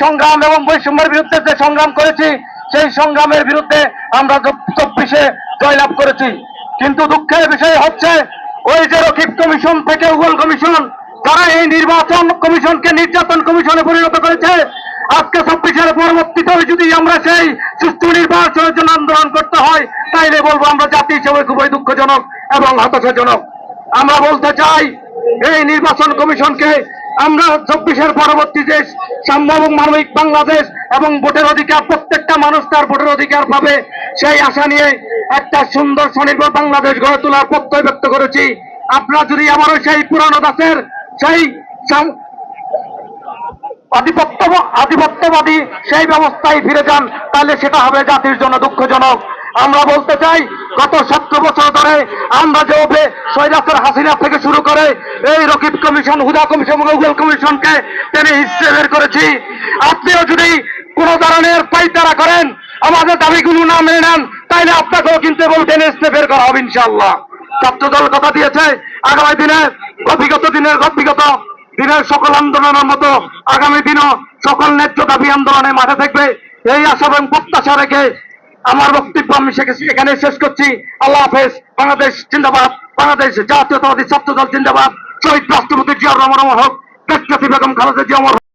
সংগ্রাম এবং বৈষম্যের বিরুদ্ধে যে সংগ্রাম করেছি, সেই সংগ্রামের বিরুদ্ধে আমরা 24-এ জয়লাভ করেছি। কিন্তু দুঃখের বিষয় হচ্ছে, ওই যে রকিব কমিশন থেকে উগল কমিশন, তারা এই নির্বাচন কমিশনকে নির্যাতন কমিশনে পরিণত করেছে। আজকে 24-এর পরবর্তীতে যদি আমরা সেই সুষ্ঠু নির্বাচনের জন্য আন্দোলন করতে হয়, তাইলে বলবো আমরা জাতি হিসেবে খুবই দুঃখজনক এবং হতাশাজনক। আমরা বলতে চাই, এই নির্বাচন কমিশনকে আমরা 24-এর পরবর্তী যে সাম্য এবং মানবিক বাংলাদেশ এবং ভোটের অধিকার, প্রত্যেকটা মানুষ তার ভোটের অধিকার পাবে, সেই আশা নিয়ে একটা সুন্দর স্বনির্ভর বাংলাদেশ গড়ে তোলার প্রত্যয় ব্যক্ত করেছি। আপনারা যদি আবারও সেই পুরানো দাসের সেই আধিপত্যবাদী সেই ব্যবস্থায় ফিরে যান, তাহলে সেটা হবে জাতির জন্য দুঃখজনক। আমরা বলতে চাই, গত 17 বছর ধরে আমরা যেভাবে স্বৈরাচার হাসিনা থেকে শুরু করে এই রকিব কমিশন, হুদা কমিশন, উগল কমিশনকে টেনে হিসেবে বের করেছি। আপনিও যদি কোন ধরনের পাইতারা করেন, আমাদের দাবিগুলো না মেনে নেন, তাইলে আপনাকেও কিন্তু এবং টেনে হিসেবে বের করা হবে ইনশাআল্লাহ। ছাত্রদল কথা দিয়েছে, আগামী দিনে বিগত দিনের সকল আন্দোলনের মতো আগামী দিনও সকল ন্যায্য দাবি আন্দোলনে মাঠে থাকবে, এই আশা এবং প্রত্যাশা রেখে আমার বক্তব্য আমি এখানে শেষ করছি। আল্লাহ হাফেজ। বাংলাদেশ জিন্দাবাদ, বাংলাদেশ জাতীয়তাবাদী ছাত্রদল জিন্দাবাদ, শহীদ রাষ্ট্রপতি জিয়াউর রহমান অমর হোক, দেশনেত্রী বেগম খালেদা জিয়া অমর হোক।